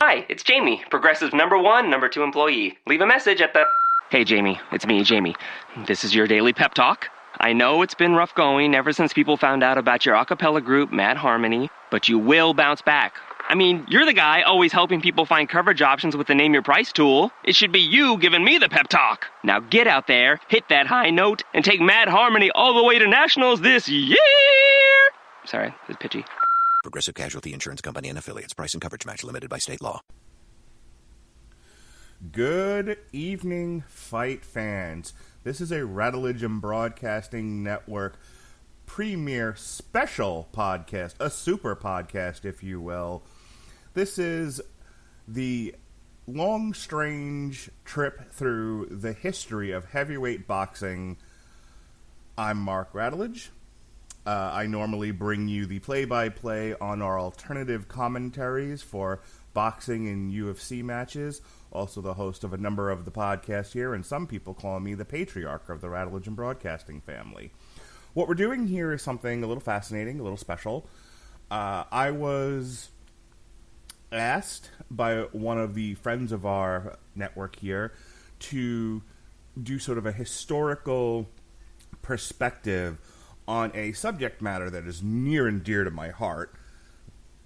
Hi, it's Jamie, Progressive #1, #2 employee. Leave a message at the... Hey, Jamie, it's me, Jamie. This is your daily pep talk. I know it's been rough going ever since people found out about your a cappella group, Mad Harmony, but you will bounce back. I mean, you're the guy always helping people find coverage options with the Name Your Price tool. It should be you giving me the pep talk. Now get out there, hit that high note, and take Mad Harmony all the way to nationals this year! Sorry, it's pitchy. Progressive Casualty Insurance Company and Affiliates. Price and coverage match limited by state law. Good evening, fight fans. This is a Radulich and Broadcasting Network premier special podcast, a super podcast, if you will. This is the long, strange trip through the history of heavyweight boxing. I'm Mark Radulich. I normally bring you the play-by-play on our alternative commentaries for boxing and UFC matches. Also the host of a number of the podcasts here, and some people call me the patriarch of the Radulich and Broadcasting family. What we're doing here is something a little fascinating, a little special. I was asked by one of the friends of our network here to do sort of a historical perspective on a subject matter that is near and dear to my heart,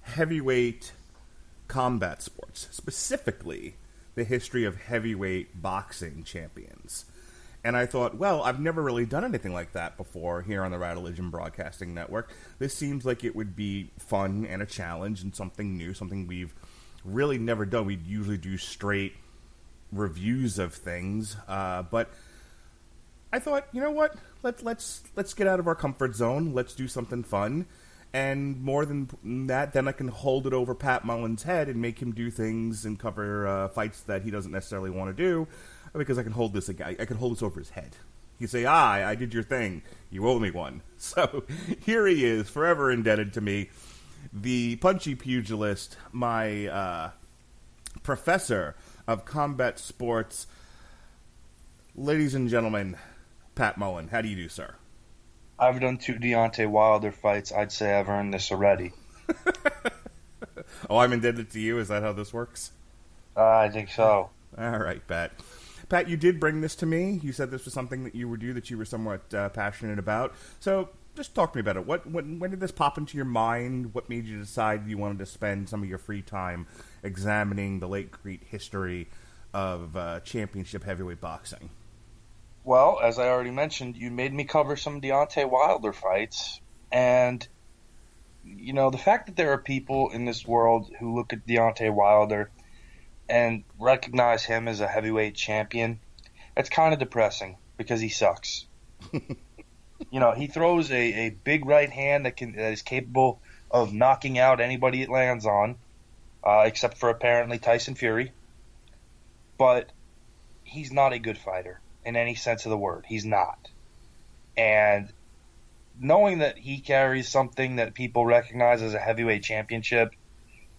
heavyweight combat sports, specifically the history of heavyweight boxing champions. And I thought, well, I've never really done anything like that before here on the Radulich and Broadcasting Network. This seems like it would be fun and a challenge and something new, something we've really never done. We'd usually do straight reviews of things, but I thought, you know what? Let's get out of our comfort zone. Let's do something fun. And more than that, then I can hold it over Pat Mullin's head and make him do things and cover fights that he doesn't necessarily want to do, because I can hold this over his head. He say, I did your thing. You owe me one. So here he is, forever indebted to me, the punchy pugilist, my professor of combat sports. Ladies and gentlemen, Pat Mullin, how do you do, sir? I've done 2 Deontay Wilder fights. I'd say I've earned this already. Oh, I'm indebted to you? Is that how this works? I think so. All right, Pat. Pat, you did bring this to me. You said this was something that you would do, that you were somewhat passionate about. So just talk to me about it. When did this pop into your mind? What made you decide you wanted to spend some of your free time examining the late great history of championship heavyweight boxing? Well, as I already mentioned, you made me cover some Deontay Wilder fights. And, you know, the fact that there are people in this world who look at Deontay Wilder and recognize him as a heavyweight champion, that's kind of depressing because he sucks. You know, he throws a big right hand that is capable of knocking out anybody it lands on, except for apparently Tyson Fury. But he's not a good fighter in any sense of the word. He's not. And knowing that he carries something that people recognize as a heavyweight championship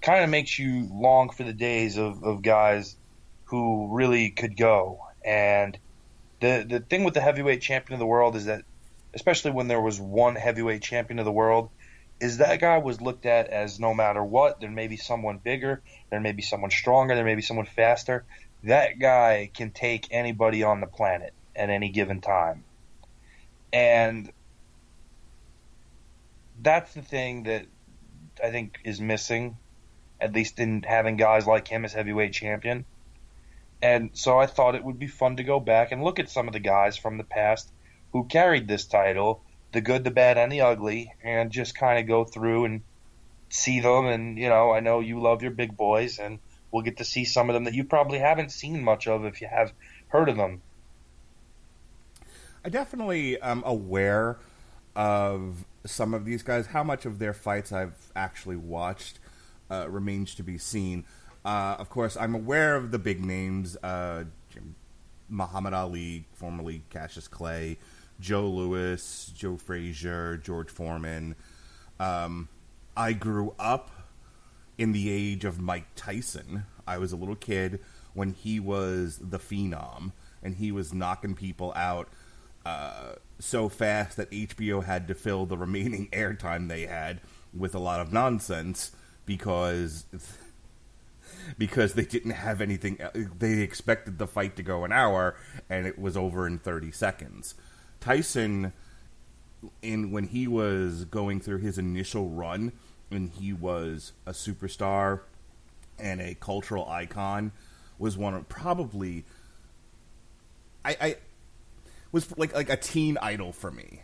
kind of makes you long for the days of guys who really could go. And the thing with the heavyweight champion of the world is that, especially when there was one heavyweight champion of the world, is that guy was looked at as no matter what, there may be someone bigger, there may be someone stronger, there may be someone faster. That guy can take anybody on the planet at any given time. And that's the thing that I think is missing, at least in having guys like him as heavyweight champion. And so I thought it would be fun to go back and look at some of the guys from the past who carried this title, the good, the bad, and the ugly, and just kind of go through and see them. And, you know, I know you love your big boys, and we'll get to see some of them that you probably haven't seen much of if you have heard of them. I definitely am aware of some of these guys. How much of their fights I've actually watched remains to be seen. Of course, I'm aware of the big names, Muhammad Ali, formerly Cassius Clay, Joe Louis, Joe Frazier, George Foreman. I grew up in the age of Mike Tyson. I was a little kid when he was the Phenom, and he was knocking people out so fast that HBO had to fill the remaining airtime they had with a lot of nonsense, because because they didn't have anything. They expected the fight to go an hour, and it was over in 30 seconds. Tyson, when he was going through his initial run, and he was a superstar and a cultural icon, was one of probably I was like a teen idol for me.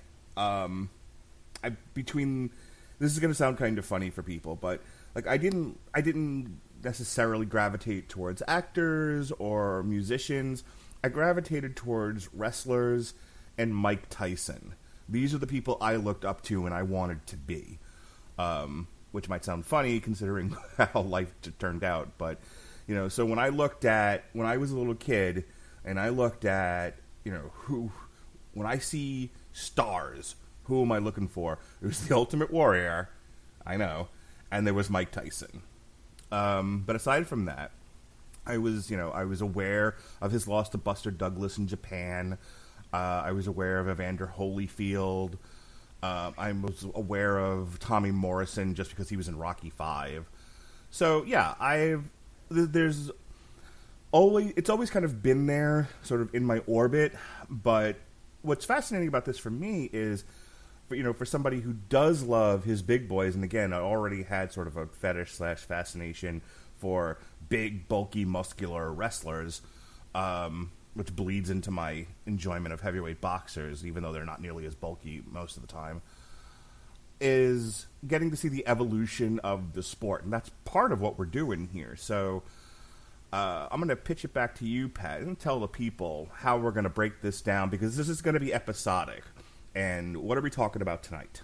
This is going to sound kind of funny for people, but like I didn't necessarily gravitate towards actors or musicians. I gravitated towards wrestlers and Mike Tyson. These are the people I looked up to and I wanted to be. Which might sound funny considering how life turned out, but so when I was a little kid and I looked at, when I see stars, who am I looking for? It was the Ultimate Warrior, I know, and there was Mike Tyson. But aside from that, I was aware of his loss to Buster Douglas in Japan. I was aware of Evander Holyfield. I was aware of Tommy Morrison just because he was in Rocky V. So yeah, it's always kind of been there, sort of in my orbit. But what's fascinating about this for me is, for somebody who does love his big boys, and again, I already had sort of a fetish / fascination for big, bulky, muscular wrestlers, which bleeds into my enjoyment of heavyweight boxers, even though they're not nearly as bulky most of the time, is getting to see the evolution of the sport. And that's part of what we're doing here. So I'm going to pitch it back to you, Pat, and tell the people how we're going to break this down, because this is going to be episodic. And what are we talking about tonight?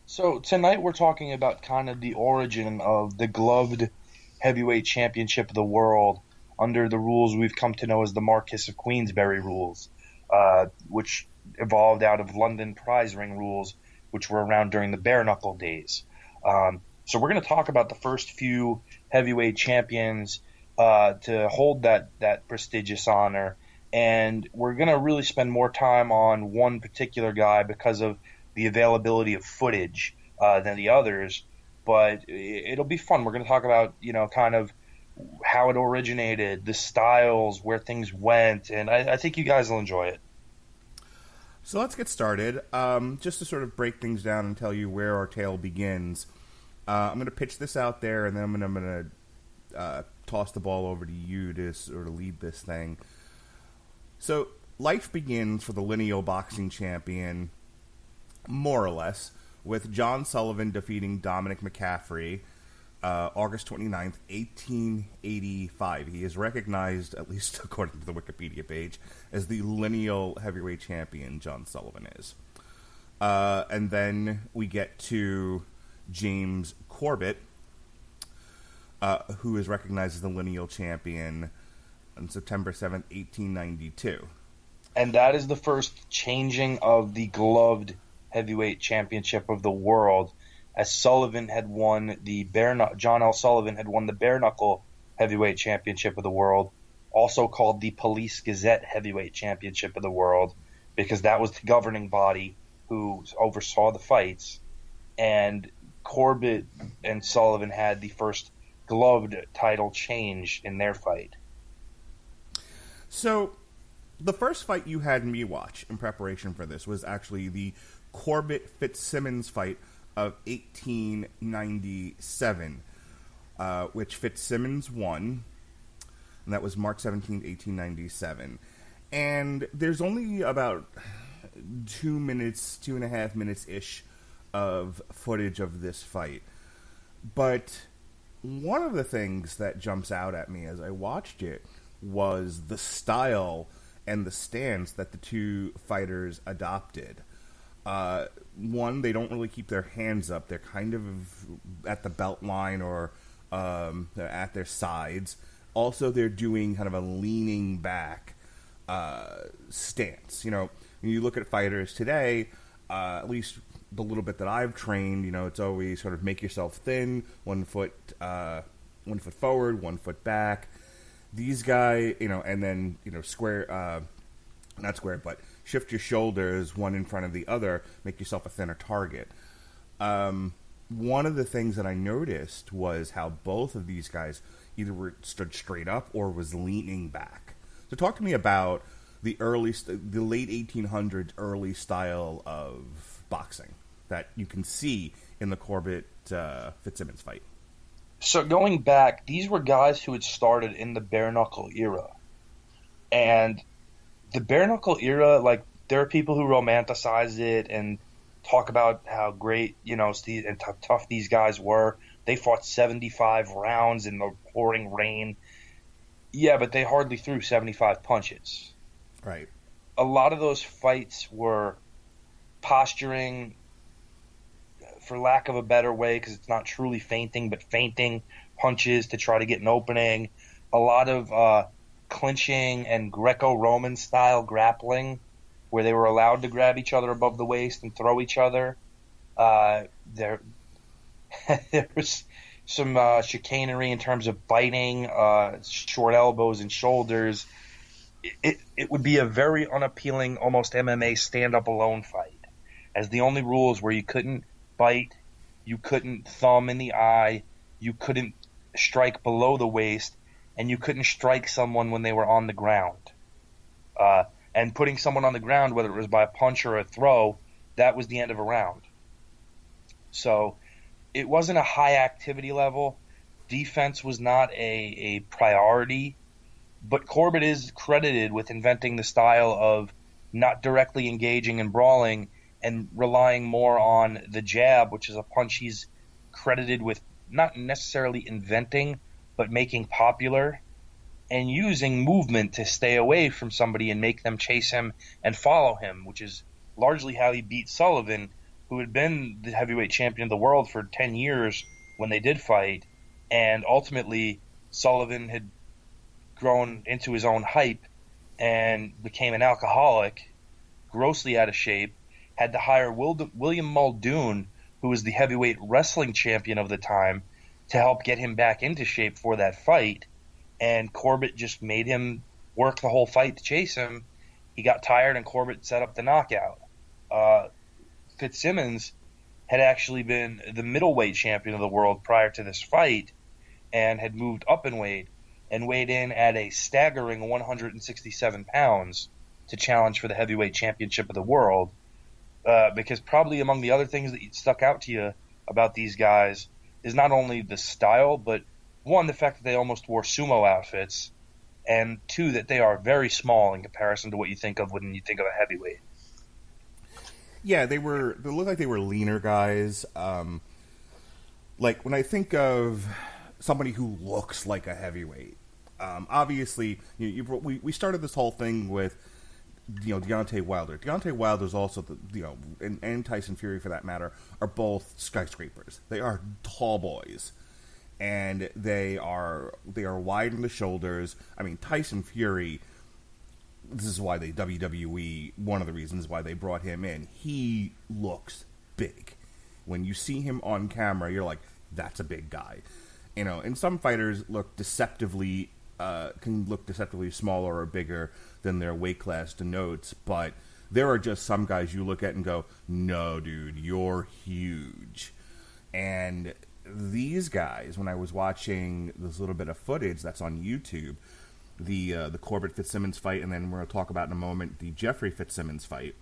So tonight we're talking about kind of the origin of the gloved heavyweight championship of the world under the rules we've come to know as the Marquess of Queensberry rules, which evolved out of London prize ring rules, which were around during the Bare-Knuckle days. So we're going to talk about the first few heavyweight champions to hold that prestigious honor. And we're going to really spend more time on one particular guy because of the availability of footage than the others. But it'll be fun. We're going to talk about, kind of how it originated, the styles, where things went. And I think you guys will enjoy it. So let's get started. Just to sort of break things down and tell you where our tale begins, I'm going to pitch this out there, and then I'm going to toss the ball over to you to sort of lead this thing. So life begins for the lineal boxing champion, more or less, with John Sullivan defeating Dominic McCaffrey August 29th, 1885. He is recognized, at least according to the Wikipedia page, as the lineal heavyweight champion, John Sullivan is. And then we get to James Corbett, who is recognized as the lineal champion on September 7th, 1892. And that is the first changing of the gloved heavyweight championship of the world, as Sullivan had won John L. Sullivan had won the Bare-Knuckle heavyweight championship of the world, also called the Police Gazette heavyweight championship of the world, because that was the governing body who oversaw the fights. And Corbett and Sullivan had the first gloved title change in their fight. So, the first fight you had me watch in preparation for this was actually the Corbett-Fitzsimmons fight of 1897, which Fitzsimmons won, and that was March 17th, 1897. And there's only about 2.5 minutes-ish of footage of this fight. But one of the things that jumps out at me as I watched it was the style and the stance that the two fighters adopted. One, they don't really keep their hands up. They're kind of at the belt line or they're at their sides. Also, they're doing kind of a leaning back stance. When you look at fighters today, at least the little bit that I've trained, it's always sort of make yourself thin, one foot forward, 1 foot back. These guys, and then, square, not square, but shift your shoulders one in front of the other, make yourself a thinner target. One of the things that I noticed was how both of these guys, either stood straight up or was leaning back. So talk to me about the late 1800s early style of boxing that you can see in the Corbett Fitzsimmons fight. So going back, these were guys who had started in the bare-knuckle era. And the bare-knuckle era, like, there are people who romanticize it and talk about how great, and how tough these guys were. They fought 75 rounds in the pouring rain. Yeah, but they hardly threw 75 punches. Right. A lot of those fights were posturing, for lack of a better way, because it's not truly feinting, but feinting punches to try to get an opening. A lot of clinching and Greco-Roman style grappling, where they were allowed to grab each other above the waist and throw each other. There was some chicanery in terms of biting, short elbows and shoulders. It would be a very unappealing, almost MMA stand-up alone fight, as the only rules were you couldn't bite, you couldn't thumb in the eye, you couldn't strike below the waist, and you couldn't strike someone when they were on the ground. And putting someone on the ground, whether it was by a punch or a throw, that was the end of a round. So it wasn't a high activity level. Defense was not a priority, but Corbett is credited with inventing the style of not directly engaging and brawling and relying more on the jab, which is a punch he's credited with not necessarily inventing, but making popular, and using movement to stay away from somebody and make them chase him and follow him, which is largely how he beat Sullivan, who had been the heavyweight champion of the world for 10 years when they did fight, and ultimately Sullivan had grown into his own hype and became an alcoholic, grossly out of shape, had to hire William Muldoon, who was the heavyweight wrestling champion of the time, to help get him back into shape for that fight. And Corbett just made him work the whole fight to chase him. He got tired, and Corbett set up the knockout. Fitzsimmons had actually been the middleweight champion of the world prior to this fight and had moved up in weight and weighed in at a staggering 167 pounds to challenge for the heavyweight championship of the world. Because probably among the other things that stuck out to you about these guys is not only the style, but one, the fact that they almost wore sumo outfits, and two, that they are very small in comparison to what you think of when you think of a heavyweight. Yeah, they looked like they were leaner guys. Like when I think of somebody who looks like a heavyweight, obviously we started this whole thing with Deontay Wilder. Deontay Wilder is also and Tyson Fury for that matter are both skyscrapers. They are tall boys, and they are wide in the shoulders. I mean, Tyson Fury. This is why they WWE. One of the reasons why they brought him in. He looks big. When you see him on camera, you're like, that's a big guy. And some fighters look deceptively smaller or bigger than their weight class denotes, but there are just some guys you look at and go, no, dude, you're huge. And these guys, when I was watching this little bit of footage that's on YouTube, the Corbett Fitzsimmons fight, and then we're going to talk about in a moment the Jeffrey Fitzsimmons fight.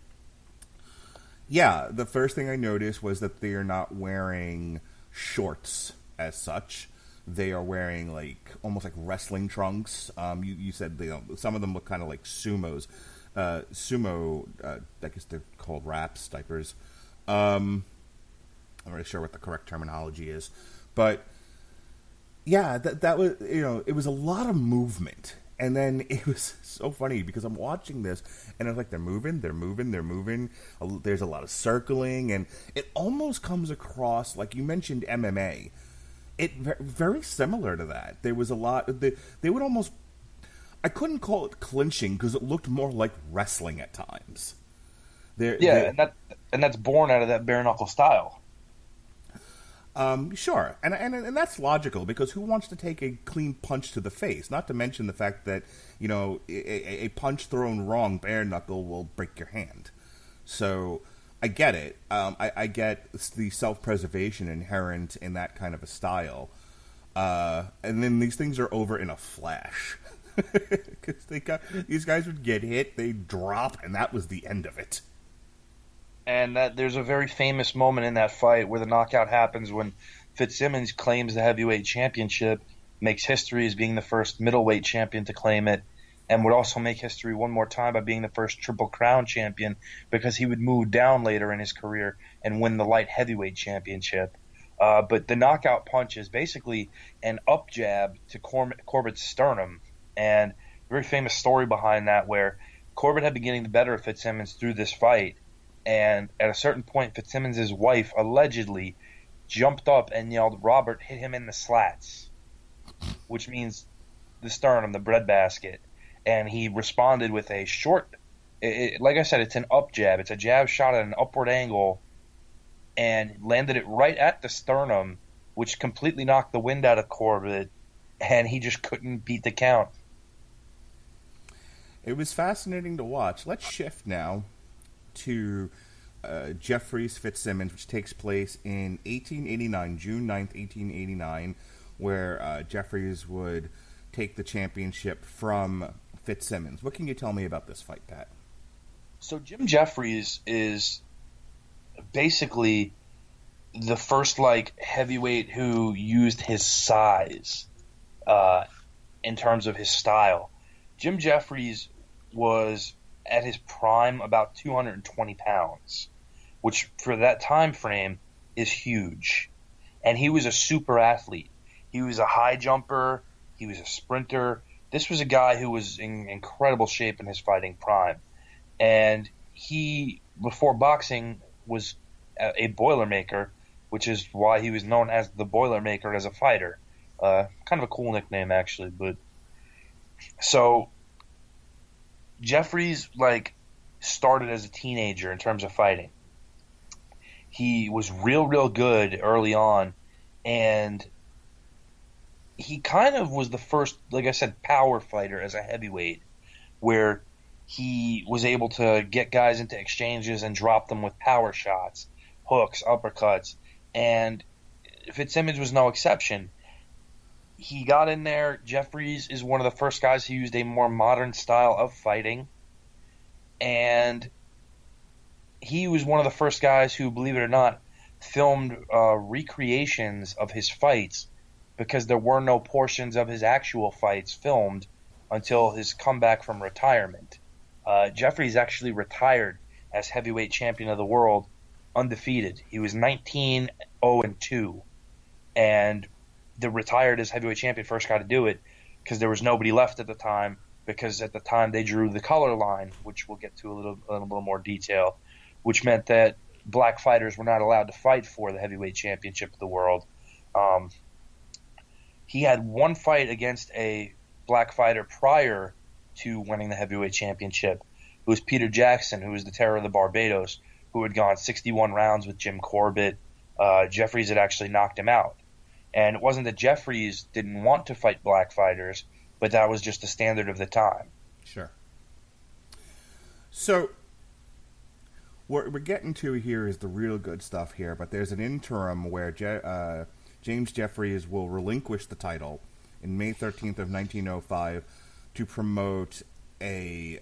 Yeah, the first thing I noticed was that they are not wearing shorts as such. They are wearing almost like wrestling trunks. You said some of them look kind of like sumos. I guess they're called wraps, diapers. I'm not really sure what the correct terminology is, but yeah, that was it was a lot of movement, and then it was so funny because I'm watching this and it's like they're moving. There's a lot of circling, and it almost comes across like you mentioned MMA. It very similar to that. There was a lot. They would almost. I couldn't call it clinching because it looked more like wrestling at times. And that's born out of that bare knuckle style. Sure, and that's logical because who wants to take a clean punch to the face? Not to mention the fact that a punch thrown wrong bare knuckle will break your hand. So I get it. I get the self-preservation inherent in that kind of a style. And then these things are over in a flash. Because these guys would get hit, they'd drop, and that was the end of it. And there's a very famous moment in that fight where the knockout happens when Fitzsimmons claims the heavyweight championship, makes history as being the first middleweight champion to claim it, and would also make history one more time by being the first Triple Crown champion because he would move down later in his career and win the light heavyweight championship. But the knockout punch is basically an up jab to Corbett's sternum. And a very famous story behind that where Corbett had been getting the better of Fitzsimmons through this fight. And at a certain point, Fitzsimmons' wife allegedly jumped up and yelled, "Robert, hit him in the slats," which means the sternum, the breadbasket. And he responded with a short, like I said, it's an up jab. It's a jab shot at an upward angle and landed it right at the sternum, which completely knocked the wind out of Corbett, and he just couldn't beat the count. It was fascinating to watch. Let's shift now to Jeffries Fitzsimmons, which takes place in 1889, June 9th, 1889, where Jeffries would take the championship from Fitzsimmons. What can you tell me about this fight, Pat? So Jim Jeffries is basically the first heavyweight who used his size in terms of his style. Jim Jeffries was at his prime about 220 pounds, which for that time frame is huge. And he was a super athlete. He was a high jumper. He was a sprinter. This was a guy who was in incredible shape in his fighting prime. And he, before boxing, was a Boilermaker, which is why he was known as the Boilermaker as a fighter. Kind of a cool nickname, actually. But so Jeffries started as a teenager in terms of fighting. He was real good early on, and he kind of was the first, like I said, power fighter as a heavyweight, where he was able to get guys into exchanges and drop them with power shots, hooks, uppercuts, and Fitzsimmons was no exception. He got in there. Jeffries is one of the first guys who used a more modern style of fighting, and he was one of the first guys who, believe it or not, filmed recreations of his fights because there were no portions of his actual fights filmed until his comeback from retirement. Jeffries actually retired as heavyweight champion of the world undefeated. He was 19-0-2, and the retired as heavyweight champion first guy to do it because there was nobody left at the time, because at the time they drew the color line, which we'll get to a little more detail, which meant that black fighters were not allowed to fight for the heavyweight championship of the world. He had one fight against a black fighter prior to winning the heavyweight championship. It was Peter Jackson, who was the Terror of the Barbados, who had gone 61 rounds with Jim Corbett. Jeffries had actually knocked him out. And it wasn't that Jeffries didn't want to fight black fighters, but that was just the standard of the time. Sure. So what we're getting to here is the real good stuff here, but there's an interim where James Jeffries will relinquish the title in May 13th of 1905 to promote a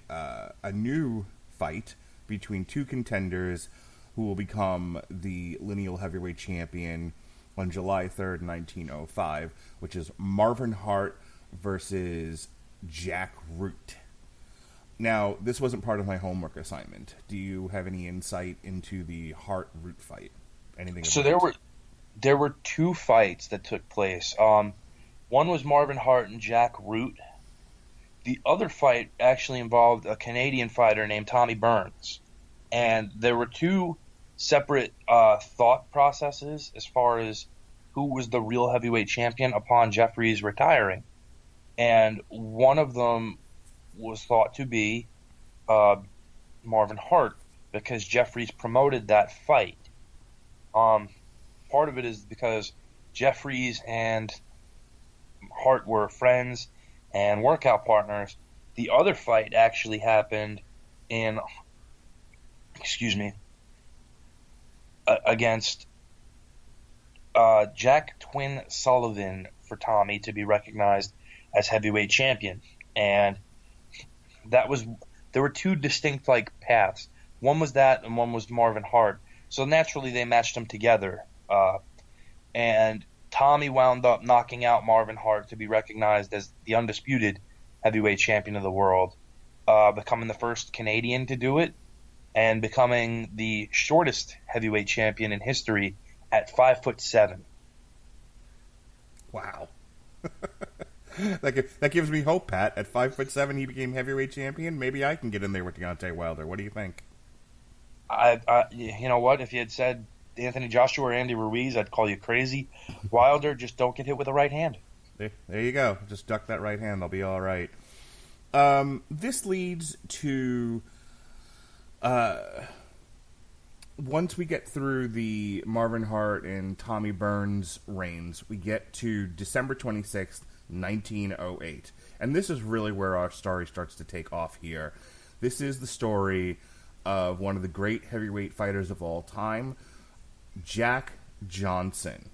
new fight between two contenders who will become the lineal heavyweight champion on July 3rd, 1905, which is Marvin Hart versus Jack Root. Now, this wasn't part of my homework assignment. Do you have any insight into the Hart-Root fight? Anything? So there were two fights that took place. One was Marvin Hart and Jack Root. The other fight actually involved a Canadian fighter named Tommy Burns. And there were two separate thought processes as far as who was the real heavyweight champion upon Jeffries retiring. And one of them was thought to be Marvin Hart because Jeffries promoted that fight. Part of it is because Jeffries and Hart were friends and workout partners. The other fight actually happened against Jack Twin Sullivan for Tommy to be recognized as heavyweight champion. And there were two distinct paths. One was that, and one was Marvin Hart. So naturally, they matched them together. And Tommy wound up knocking out Marvin Hart to be recognized as the undisputed heavyweight champion of the world, becoming the first Canadian to do it, and becoming the shortest heavyweight champion in history at 5'7". Wow. That gives me hope, Pat. At 5'7", he became heavyweight champion. Maybe I can get in there with Deontay Wilder. What do you think? You know what? If you had said Anthony Joshua or Andy Ruiz, I'd call you crazy. Wilder, just don't get hit with the right hand. There you go. Just duck that right hand. They'll be all right. This leads to... once we get through the Marvin Hart and Tommy Burns reigns, we get to December 26th, 1908. And this is really where our story starts to take off here. This is the story of one of the great heavyweight fighters of all time, Jack Johnson.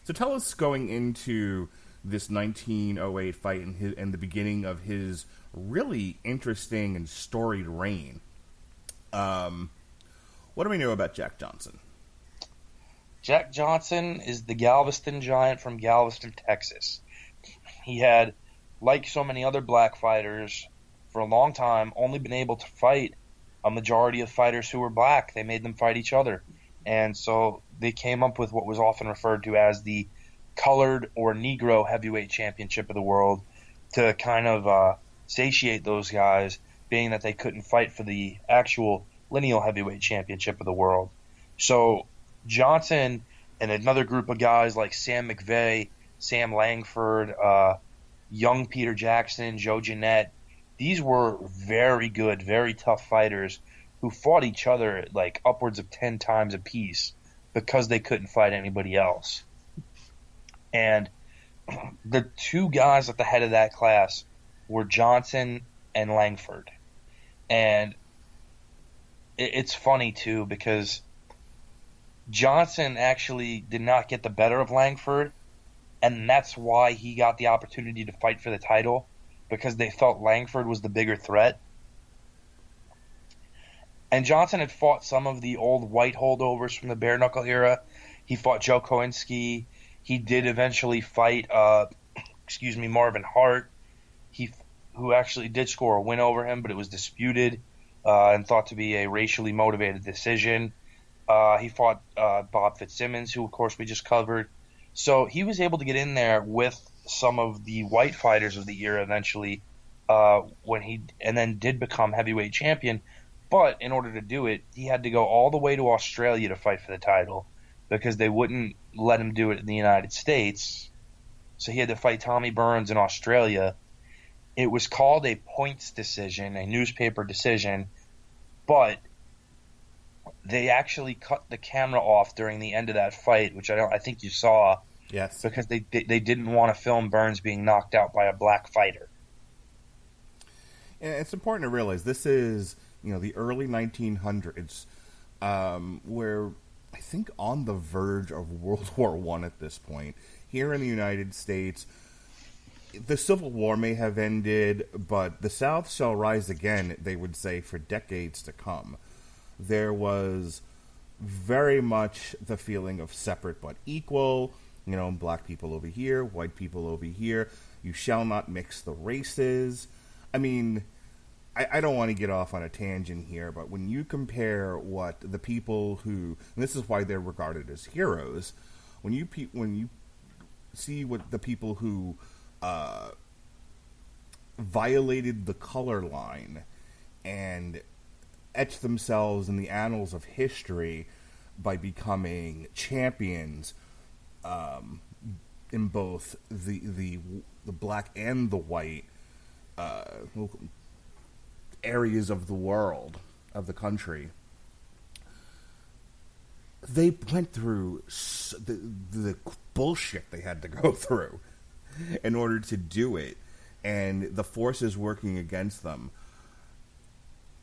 So tell us, going into this 1908 fight and the beginning of his really interesting and storied reign, what do we know about Jack Johnson? Jack Johnson is the Galveston Giant from Galveston, Texas. He had, like so many other black fighters, for a long time only been able to fight a majority of fighters who were black. They made them fight each other. And so they came up with what was often referred to as the colored or Negro heavyweight championship of the world to kind of satiate those guys, being that they couldn't fight for the actual lineal heavyweight championship of the world. So Johnson and another group of guys like Sam McVeigh, Sam Langford, young Peter Jackson, Joe Jeanette, these were very good, very tough fighters who fought each other upwards of 10 times apiece because they couldn't fight anybody else. And the two guys at the head of that class were Johnson and Langford. And it's funny, too, because Johnson actually did not get the better of Langford, and that's why he got the opportunity to fight for the title, because they felt Langford was the bigger threat. And Johnson had fought some of the old white holdovers from the Bare-Knuckle era. He fought Joe Kowinski. He did eventually fight, Marvin Hart, who actually did score a win over him, but it was disputed and thought to be a racially motivated decision. He fought Bob Fitzsimmons, who, of course, we just covered. So he was able to get in there with some of the white fighters of the era eventually, and then did become heavyweight champion. But in order to do it, he had to go all the way to Australia to fight for the title because they wouldn't let him do it in the United States. So he had to fight Tommy Burns in Australia. It was called a points decision, a newspaper decision, but they actually cut the camera off during the end of that fight, which I think you saw. Yes. Because they didn't want to film Burns being knocked out by a black fighter. And it's important to realize this is, the early 1900s, where I think on the verge of World War I at this point. Here in the United States, the Civil War may have ended, but the South shall rise again, they would say, for decades to come. There was very much the feeling of separate but equal, black people over here, white people over here. You shall not mix the races. I mean, I don't want to get off on a tangent here, but when you compare what the people who, and this is why they're regarded as heroes, when you see what the people who violated the color line and etched themselves in the annals of history by becoming champions in both the black and the white areas of the world, of the country, they went through the bullshit they had to go through in order to do it, and the forces working against them.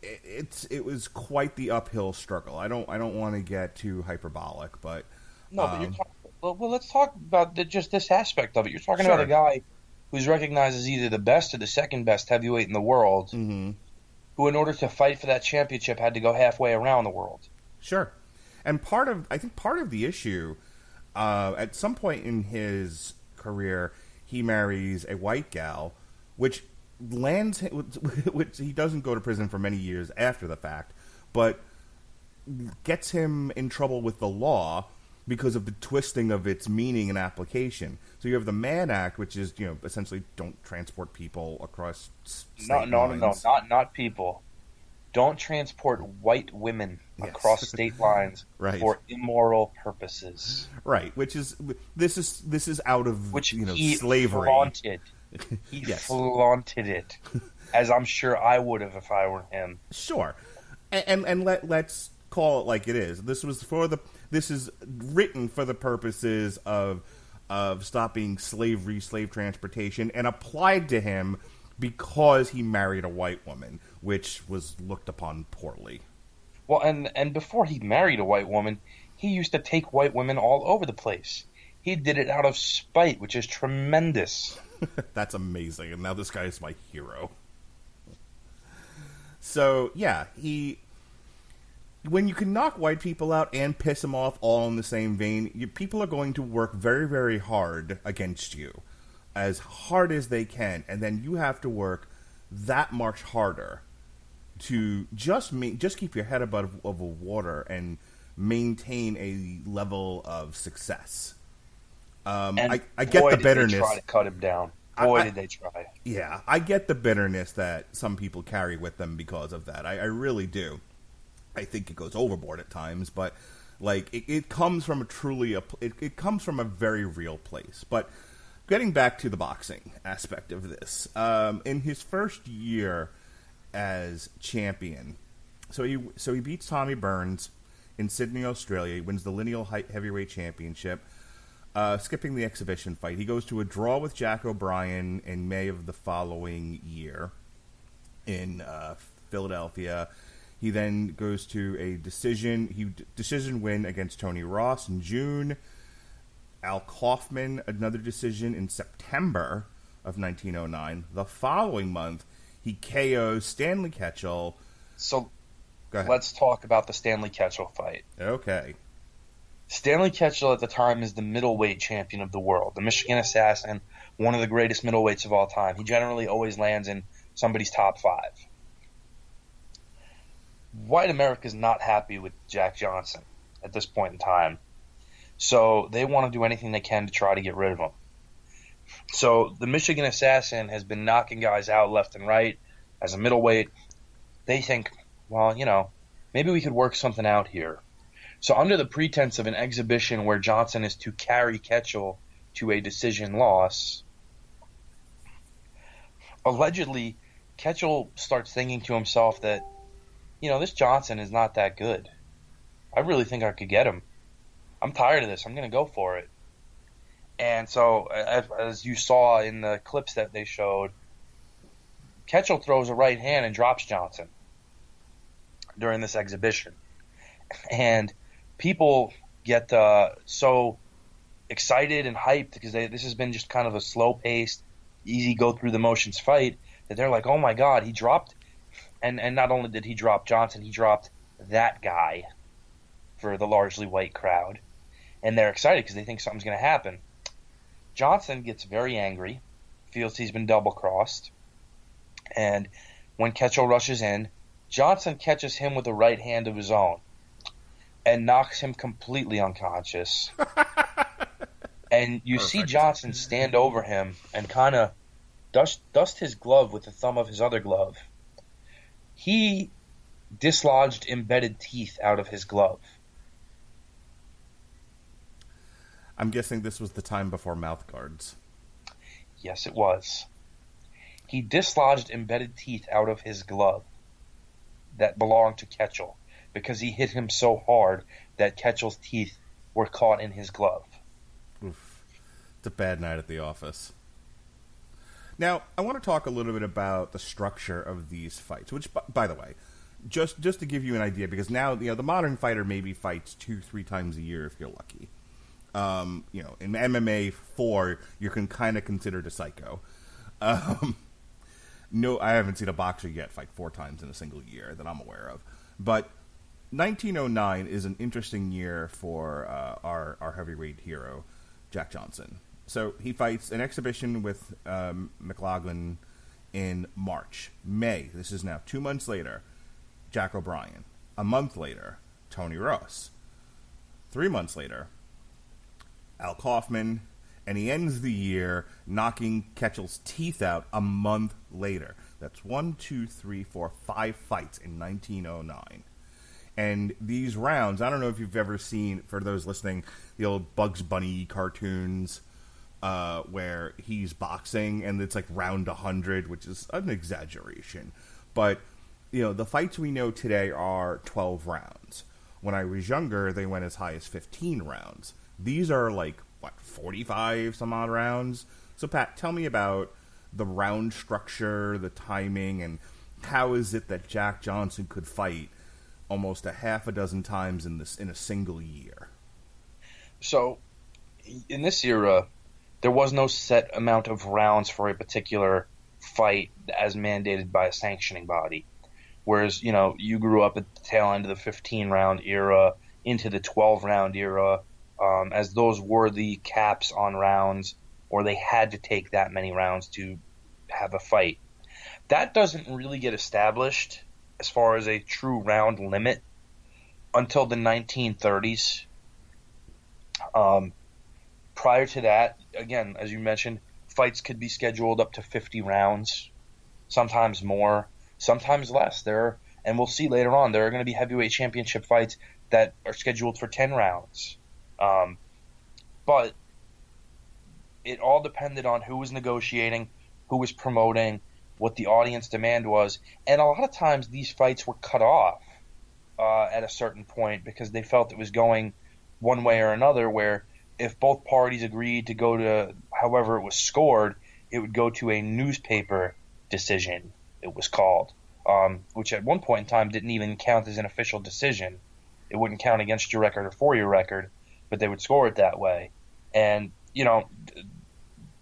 It was quite the uphill struggle. I don't want to get too hyperbolic, but no, but Well, let's talk about just this aspect of it. You're talking about Sure. a guy who's recognized as either the best or the second best heavyweight in the world, Mm-hmm. who, in order to fight for that championship, had to go halfway around the world. Sure. And I think part of the issue, at some point in his career, he marries a white gal, which lands, which he doesn't go to prison for many years after the fact, but gets him in trouble with the law because of the twisting of its meaning and application. So you have the Mann Act, which is, essentially don't transport people across state lines. Not people. Don't transport white women Yes. across state lines Right. for immoral purposes. Right, which is this is out of Which he slavery. flaunted. He Yes. flaunted it, as I'm sure I would have if I were him. Sure, and let's call it like it is. This is written for the purposes of stopping slavery, slave transportation, and applied to him because he married a white woman, which was looked upon poorly. Well, and before he married a white woman, he used to take white women all over the place. He did it out of spite, which is tremendous. That's amazing, and now this guy is my hero. So, yeah, when you can knock white people out and piss them off all in the same vein, people are going to work very, very hard against you, as hard as they can, and then you have to work that much harder to just keep your head above the water and maintain a level of success. I get boy, the did bitterness. they try to cut him down. Boy, did they try. Yeah, I get the bitterness that some people carry with them because of that. I really do. I think it goes overboard at times, but it comes from it comes from a very real place. But getting back to the boxing aspect of this, in his first year as champion, so he beats Tommy Burns in Sydney, Australia. He wins the Lineal Heavyweight Championship. Skipping the exhibition fight, he goes to a draw with Jack O'Brien in May of the following year in Philadelphia. He then goes to a decision win against Tony Ross in June. Al Kaufman, another decision in September of 1909. The following month, he KOs Stanley Ketchel. So Go ahead. let's talk about the Stanley Ketchel fight. Okay. Stanley Ketchel at the time is the middleweight champion of the world, the Michigan Assassin, one of the greatest middleweights of all time. He generally always lands in somebody's top five. White America is not happy with Jack Johnson at this point in time, so they want to do anything they can to try to get rid of him. So the Michigan Assassin has been knocking guys out left and right as a middleweight. They think, well, maybe we could work something out here. So under the pretense of an exhibition where Johnson is to carry Ketchel to a decision loss, allegedly Ketchel starts thinking to himself that, this Johnson is not that good. I really think I could get him. I'm tired of this. I'm going to go for it. And so, as you saw in the clips that they showed, Ketchel throws a right hand and drops Johnson during this exhibition. And people get so excited and hyped because this has been just kind of a slow-paced, easy go-through-the-motions fight that they're like, oh, my God, he dropped. And not only did he drop Johnson, he dropped that guy for the largely white crowd. And they're excited because they think something's going to happen. Johnson gets very angry, feels he's been double-crossed. And when Ketchel rushes in, Johnson catches him with a right hand of his own and knocks him completely unconscious. And you see Johnson stand over him and kind of dust his glove with the thumb of his other glove. He dislodged embedded teeth out of his glove. I'm guessing this was the time before mouth guards. Yes, it was. He dislodged embedded teeth out of his glove that belonged to Ketchel because he hit him so hard that Ketchel's teeth were caught in his glove. Oof. It's a bad night at the office. Now, I want to talk a little bit about the structure of these fights, which, by the way, just to give you an idea, because now, the modern fighter maybe fights 2-3 times a year if you're lucky. In MMA 4, you can kind of consider a psycho. No, I haven't seen a boxer yet fight 4 times in a single year that I'm aware of. But 1909 is an interesting year for our heavyweight hero, Jack Johnson. So he fights an exhibition with McLaughlin in March. May, this is now 2 months later, Jack O'Brien. A month later, Tony Ross. 3 months later, Al Kaufman. And he ends the year knocking Ketchel's teeth out a month later. That's 1, 2, 3, 4, 5 fights in 1909. And these rounds, I don't know if you've ever seen, for those listening, the old Bugs Bunny cartoons where he's boxing and it's like round 100, which is an exaggeration. But, the fights we know today are 12 rounds. When I was younger, they went as high as 15 rounds. These are 45 some odd rounds. So Pat, tell me about the round structure, the timing, and how is it that Jack Johnson could fight almost a half a dozen times in a single year? So, in this era, there was no set amount of rounds for a particular fight as mandated by a sanctioning body. Whereas, you grew up at the tail end of the 15-round era into the 12-round era, as those were the caps on rounds, or they had to take that many rounds to have a fight. That doesn't really get established as far as a true round limit until the 1930s. Prior to that, again, as you mentioned, fights could be scheduled up to 50 rounds, sometimes more, sometimes less. And we'll see later on, there are going to be heavyweight championship fights that are scheduled for 10 rounds. But it all depended on who was negotiating, who was promoting, what the audience demand was. And a lot of times these fights were cut off at a certain point because they felt it was going one way or another, where if both parties agreed to go to however it was scored, it would go to a newspaper decision, it was called, which at one point in time didn't even count as an official decision. It wouldn't count against your record or for your record, but they would score it that way. And,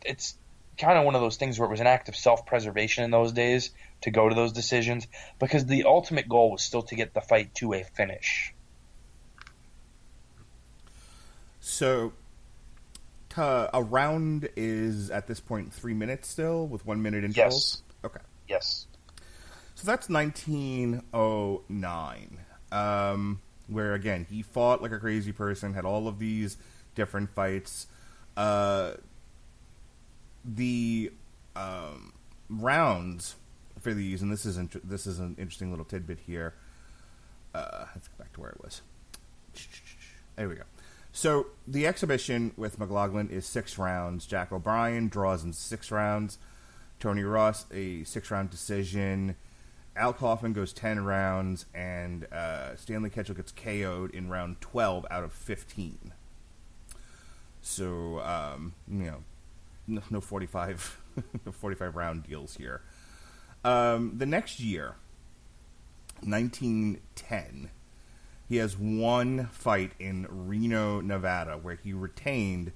it's kind of one of those things where it was an act of self-preservation in those days to go to those decisions, because the ultimate goal was still to get the fight to a finish. So, a round is, at this point, 3 minutes still, with 1 minute intervals? Yes. Okay. Yes. So that's 1909. Where, again, he fought like a crazy person, had all of these different fights. The rounds for these, and this is an interesting little tidbit here. Let's go back to where it was. There we go. So the exhibition with McLaughlin is 6 rounds. Jack O'Brien draws in 6 rounds. Tony Ross, a 6-round decision. Al Kaufman goes 10 rounds, and Stanley Ketchel gets KO'd in round 12 out of 15. So, no 45 round deals here. The next year, 1910, he has one fight in Reno, Nevada, where he retained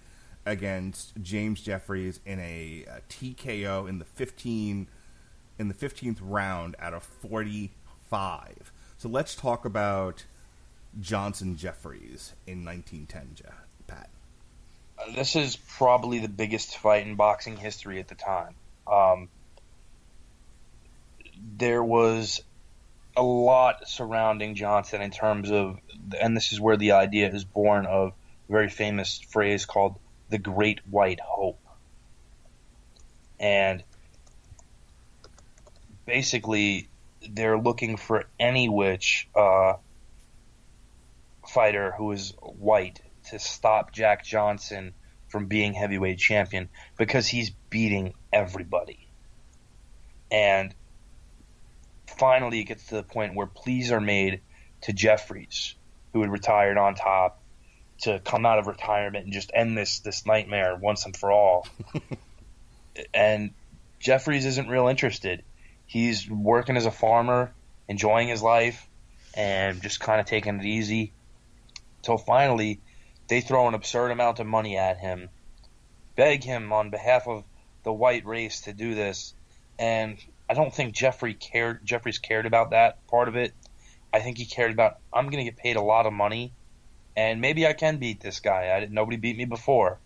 against James Jeffries in a TKO in the 15th round out of 45. So let's talk about Johnson Jeffries in 1910, Pat. This is probably the biggest fight in boxing history at the time. There was a lot surrounding Johnson in terms of, and this is where the idea is born of a very famous phrase called the Great White Hope. And basically, they're looking for any which fighter who is white to stop Jack Johnson from being heavyweight champion, because he's beating everybody. And finally, it gets to the point where pleas are made to Jeffries, who had retired on top, to come out of retirement and just end this nightmare once and for all. And Jeffries isn't real interested. He's working as a farmer, enjoying his life, and just kind of taking it easy. Till finally, They throw an absurd amount of money at him, beg him on behalf of the white race to do this, and I don't think Jeffries cared about that part of it. I think he cared about, I'm going to get paid a lot of money, and maybe I can beat this guy. Nobody beat me before.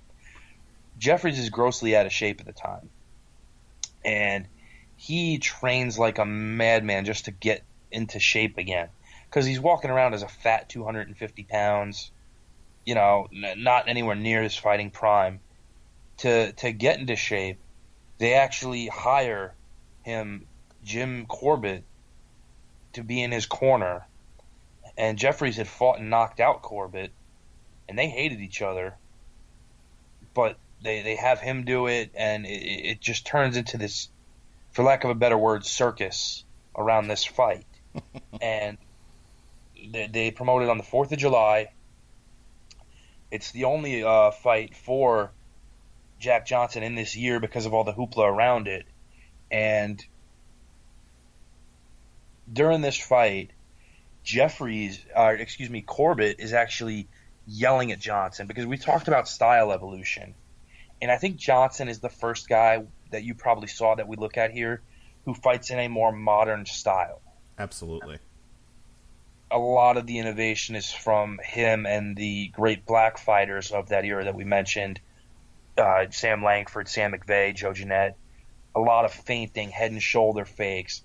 Jeffries is grossly out of shape at the time, and he trains like a madman just to get into shape again, because he's walking around as a fat 250 pounds, not anywhere near his fighting prime. To get into shape, they actually hire him, Jim Corbett, to be in his corner. And Jeffries had fought and knocked out Corbett, and they hated each other. But they have him do it, and it just turns into this, for lack of a better word, circus around this fight. And they promoted on the 4th of July. It's the only fight for Jack Johnson in this year because of all the hoopla around it. And during this fight, Corbett is actually yelling at Johnson, because we talked about style evolution. And I think Johnson is the first guy that you probably saw that we look at here who fights in a more modern style. Absolutely. A lot of the innovation is from him and the great black fighters of that era that we mentioned, Sam Langford, Sam McVeigh, Joe Jeanette. A lot of feinting, head and shoulder fakes,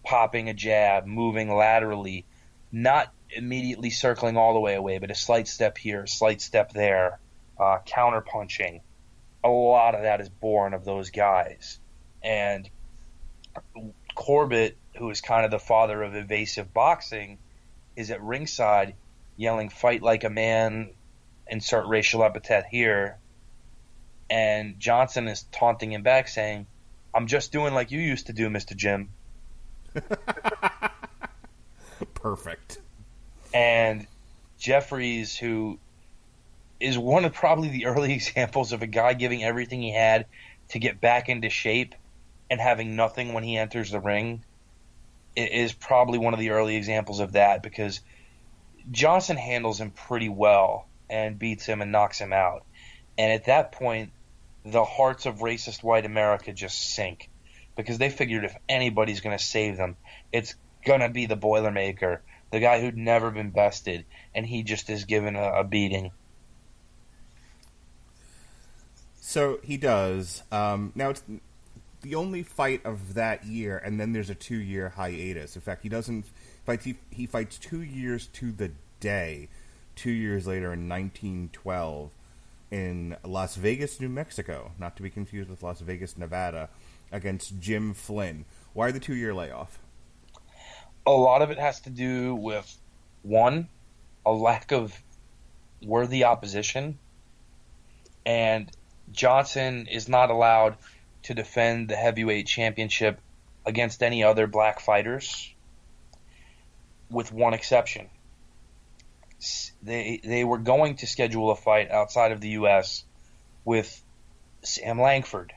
popping a jab, moving laterally, not immediately circling all the way away, but a slight step here, a slight step there, counter punching. A lot of that is born of those guys. And Corbett, who is kind of the father of evasive boxing, is at ringside yelling, "Fight like a man," insert racial epithet here. And Johnson is taunting him back, saying, "I'm just doing like you used to do, Mr. Jim." Perfect. And Jeffries, who is one of probably the early examples of a guy giving everything he had to get back into shape and having nothing when he enters the ring, is probably one of the early examples of that, because Johnson handles him pretty well and beats him and knocks him out. And at that point, the hearts of racist white America just sink, because they figured if anybody's going to save them, it's going to be the Boilermaker, the guy who'd never been bested, and he just is given a beating. So he does. Now, it's the only fight of that year, and then there's a 2-year hiatus. In fact, he doesn't fight. He fights 2 years to the day, 2 years later in 1912, in Las Vegas, New Mexico, not to be confused with Las Vegas, Nevada, against Jim Flynn. Why the 2-year layoff? A lot of it has to do with, one, a lack of worthy opposition, and Johnson is not allowed to defend the heavyweight championship against any other black fighters, with one exception. They were going to schedule a fight outside of the U.S. with Sam Langford.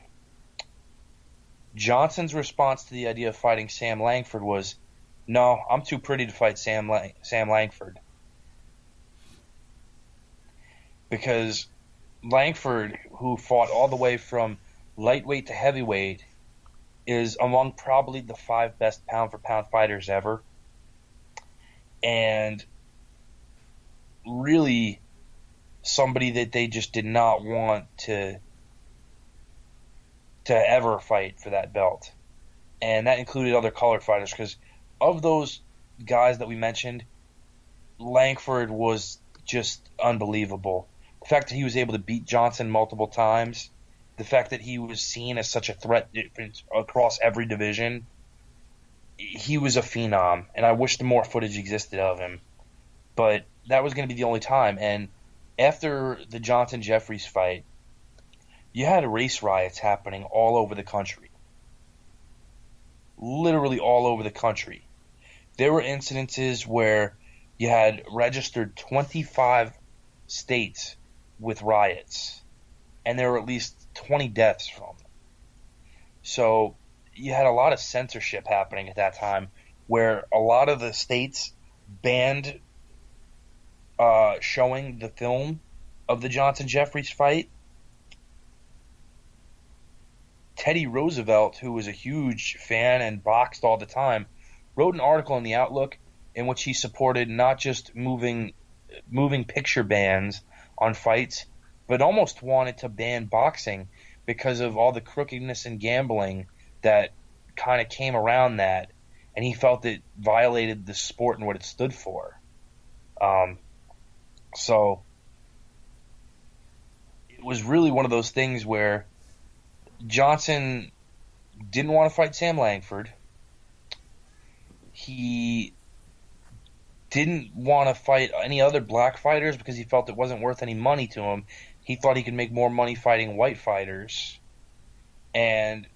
Johnson's response to the idea of fighting Sam Langford was, "No, I'm too pretty to fight Sam Langford." Because Langford, who fought all the way from lightweight to heavyweight, is among probably the 5 best pound-for-pound fighters ever. And really somebody that they just did not want to ever fight for that belt. And that included other colored fighters, because of those guys that we mentioned, Langford was just unbelievable. The fact that he was able to beat Johnson multiple times, the fact that he was seen as such a threat across every division, he was a phenom, and I wish more footage existed of him. But that was going to be the only time. And after the Johnson-Jeffries fight, you had race riots happening all over the country. Literally all over the country. There were incidences where you had registered 25 states with riots, and there were at least 20 deaths from them. So you had a lot of censorship happening at that time, where a lot of the states banned showing the film of the Johnson-Jeffries fight, Teddy Roosevelt, who was a huge fan and boxed all the time, wrote an article in the Outlook in which he supported not just moving picture bans on fights, but almost wanted to ban boxing because of all the crookedness and gambling that kind of came around that, and he felt it violated the sport and what it stood for. So it was really one of those things where Johnson didn't want to fight Sam Langford. He didn't want to fight any other black fighters because he felt it wasn't worth any money to him. He thought he could make more money fighting white fighters. And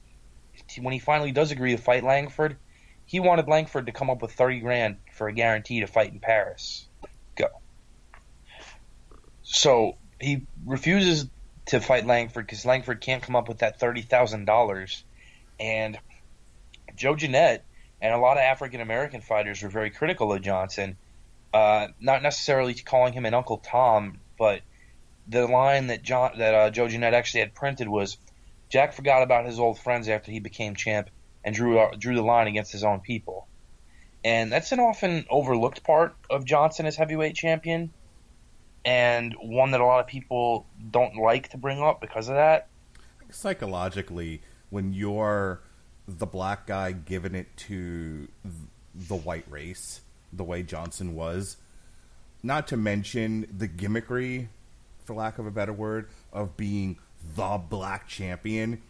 when he finally does agree to fight Langford, he wanted Langford to come up with $30,000 for a guarantee to fight in Paris. Go. So he refuses to fight Langford because Langford can't come up with that $30,000. And Joe Jeanette and a lot of African-American fighters were very critical of Johnson, not necessarily calling him an Uncle Tom, but the line that Joe Jeanette actually had printed was, "Jack forgot about his old friends after he became champ and drew the line against his own people." And that's an often overlooked part of Johnson as heavyweight champion, and one that a lot of people don't like to bring up because of that. Psychologically, when you're the black guy giving it to the white race, the way Johnson was, not to mention the gimmickry, for lack of a better word, of being the black champion,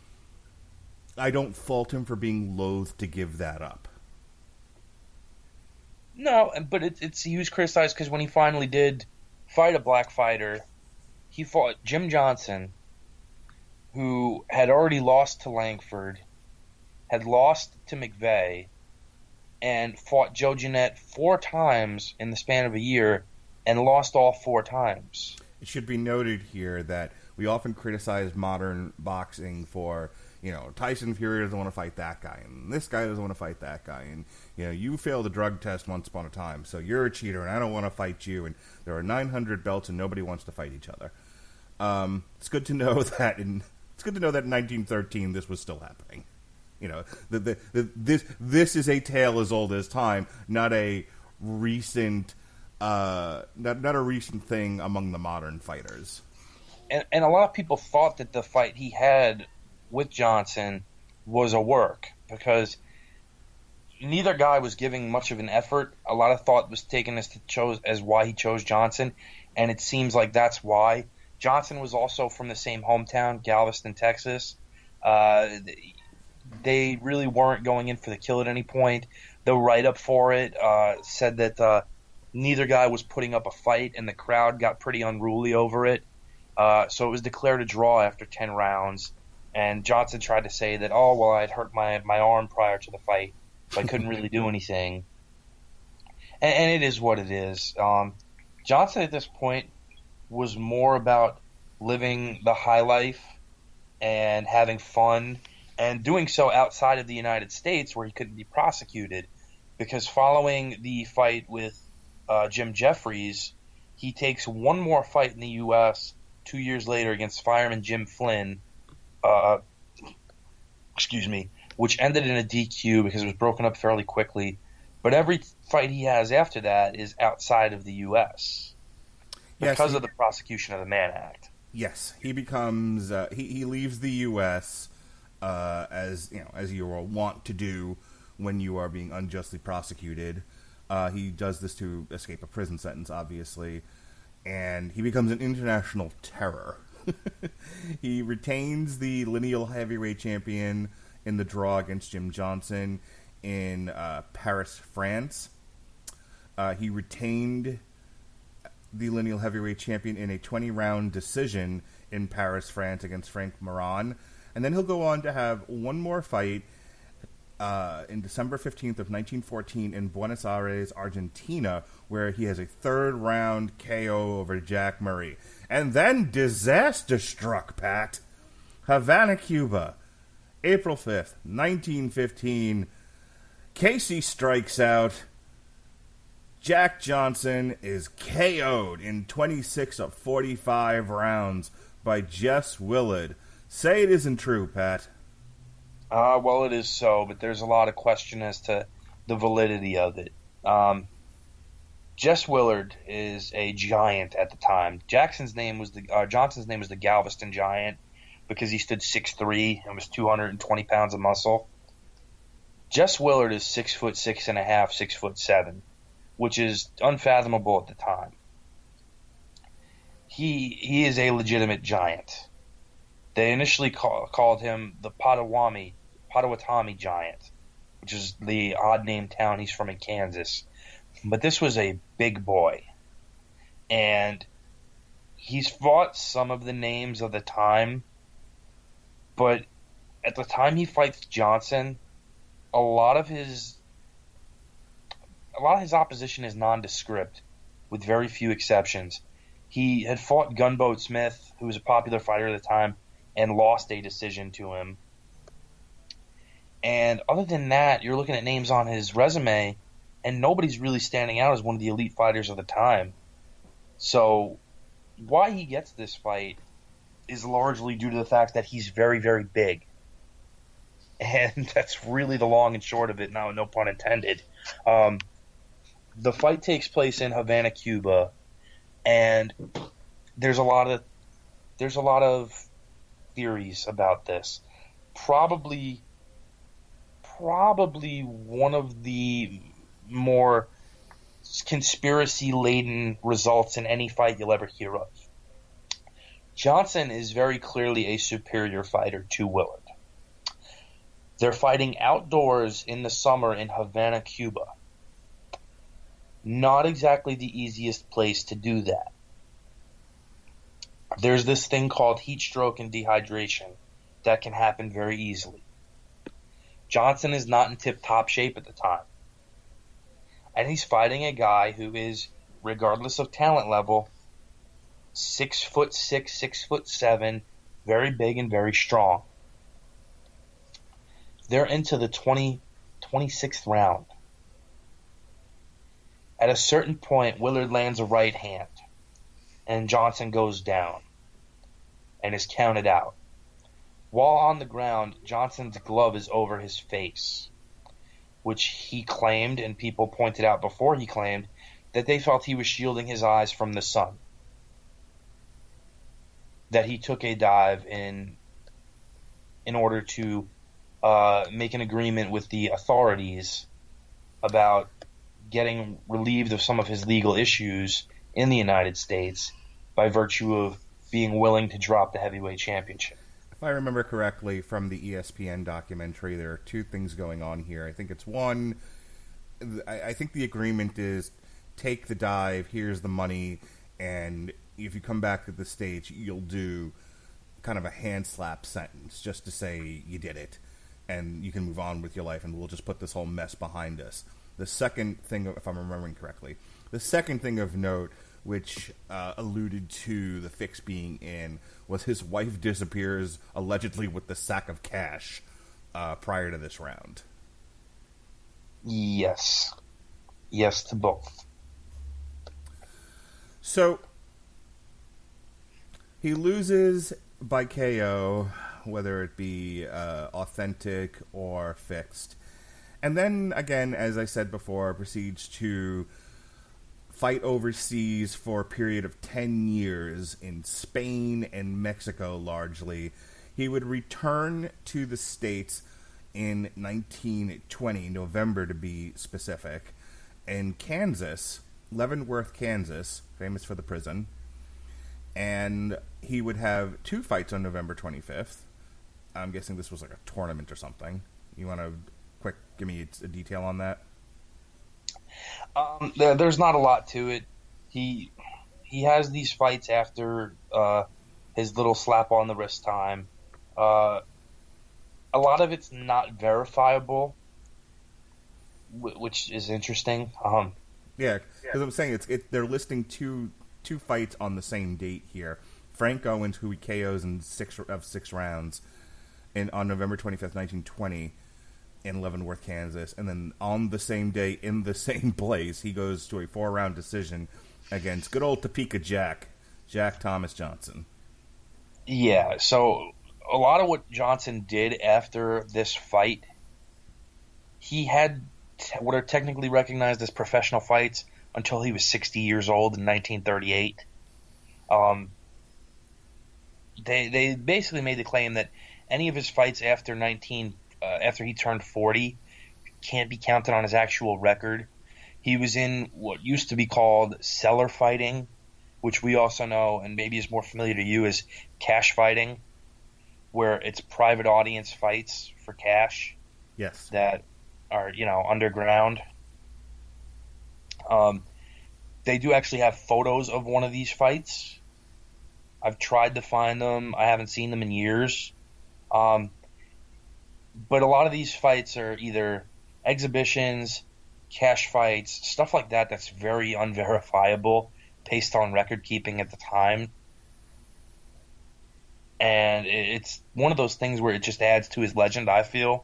I don't fault him for being loath to give that up. No, but he was criticized because when he finally did fight a black fighter, he fought Jim Johnson, who had already lost to Langford, had lost to McVeigh, and fought Joe Jeanette 4 times in the span of a year and lost all 4 times. It should be noted here that we often criticize modern boxing for, Tyson Fury doesn't want to fight that guy, and this guy doesn't want to fight that guy, and, you failed the drug test once upon a time, so you're a cheater, and I don't want to fight you, and there are 900 belts, and nobody wants to fight each other. It's good to know that in 1913 this was still happening. This is a tale as old as time, not a recent, not a recent thing among the modern fighters. And a lot of people thought that the fight he had with Johnson was a work because neither guy was giving much of an effort. A lot of thought was taken as why he chose Johnson, and it seems like that's why. Johnson was also from the same hometown, Galveston, Texas. They really weren't going in for the kill at any point. The write-up for it said that neither guy was putting up a fight, and the crowd got pretty unruly over it. So it was declared a draw after 10 rounds. And Johnson tried to say that, I'd hurt my arm prior to the fight, so I couldn't really do anything. And it is what it is. Johnson at this point was more about living the high life and having fun and doing so outside of the United States where he couldn't be prosecuted. Because following the fight with Jim Jeffries, he takes one more fight in the U.S. 2 years later against fireman Jim Flynn, which ended in a DQ because it was broken up fairly quickly. But every fight he has after that is outside of the U.S. because of the prosecution of the Mann Act. Yes, he becomes he leaves the U.S. As you will want to do when you are being unjustly prosecuted. He does this to escape a prison sentence, obviously, and he becomes an international terror. He retains the lineal heavyweight champion in the draw against Jim Johnson in Paris, France. He retained the lineal heavyweight champion in a 20-round decision in Paris, France against Frank Moran. And then he'll go on to have one more fight in December 15th of 1914 in Buenos Aires, Argentina, where he has a 3rd-round KO over Jack Murray. And then disaster struck, Pat. Havana, Cuba, April 5th, 1915. Casey strikes out. Jack Johnson is KO'd in 26 of 45 rounds by Jess Willard. Say it isn't true, Pat. Well, it is so, but there's a lot of question as to the validity of it. Jess Willard is a giant at the time. Johnson's name was the Galveston Giant because he stood 6'3" and was 220 pounds of muscle. Jess Willard is 6'6" and a half, 6'7", which is unfathomable at the time. He is a legitimate giant. They initially called him the Potawatomi Giant, which is the odd-named town he's from in Kansas. But this was a big boy. And he's fought some of the names of the time, but at the time he fights Johnson, a lot of his opposition is nondescript, with very few exceptions. He had fought Gunboat Smith, who was a popular fighter at the time, and lost a decision to him. And other than that, you're looking at names on his resume, and nobody's really standing out as one of the elite fighters of the time. So why he gets this fight is largely due to the fact that he's very, very big. And that's really the long and short of it, now no pun intended. The fight takes place in Havana, Cuba, and there's a lot of theories about this. Probably one of the more conspiracy-laden results in any fight you'll ever hear of. Johnson is very clearly a superior fighter to Willard. They're fighting outdoors in the summer in Havana, Cuba. Not exactly the easiest place to do that. There's this thing called heat stroke and dehydration that can happen very easily. Johnson is not in tip-top shape at the time. And he's fighting a guy who is, regardless of talent level, 6'6", 6'7", very big and very strong. They're into the 26th round. At a certain point, Willard lands a right hand, and Johnson goes down and is counted out. While on the ground, Johnson's glove is over his face, which he claimed, and people pointed out before he claimed, that they felt he was shielding his eyes from the sun. That he took a dive in order to make an agreement with the authorities about getting relieved of some of his legal issues in the United States by virtue of being willing to drop the heavyweight championship. If I remember correctly from the ESPN documentary, there are two things going on here. I think it's one, I think the agreement is take the dive, here's the money, and if you come back to the States, you'll do kind of a hand slap sentence just to say you did it, and you can move on with your life, and we'll just put this whole mess behind us. The second thing, if I'm remembering correctly, the second thing of note, which alluded to the fix being in, was his wife disappears allegedly with the sack of cash prior to this round. Yes. Yes to both. So, he loses by KO, whether it be authentic or fixed. And then, again, as I said before, proceeds to fight overseas for a period of 10 years in Spain and Mexico, largely. He would return to the States in 1920, November to be specific, in Kansas, Leavenworth, Kansas, famous for the prison. And he would have two fights on November 25th. I'm guessing this was like a tournament or something. You want to give me a detail on that? There's not a lot to it. He has these fights after his little slap on the wrist time. A lot of it's not verifiable, which is interesting. Yeah, because I'm saying they're listing two fights on the same date here. Frank Owens, who he KOs in six rounds, on November 25th, 1920. in Leavenworth, Kansas, and then on the same day in the same place, he goes to a 4-round decision against good old Topeka Jack Thomas Johnson. Yeah, so a lot of what Johnson did after this fight, he had what are technically recognized as professional fights until he was 60 years old in 1938. They basically made the claim that any of his fights after he turned 40 can't be counted on his actual record. He was in what used to be called cellar fighting, which we also know and maybe is more familiar to you as cash fighting, where it's private audience fights for cash. Yes. That are, underground. They do actually have photos of one of these fights. I've tried to find them. I haven't seen them in years. But a lot of these fights are either exhibitions, cash fights, stuff like that that's very unverifiable based on record keeping at the time. And it's one of those things where it just adds to his legend, I feel.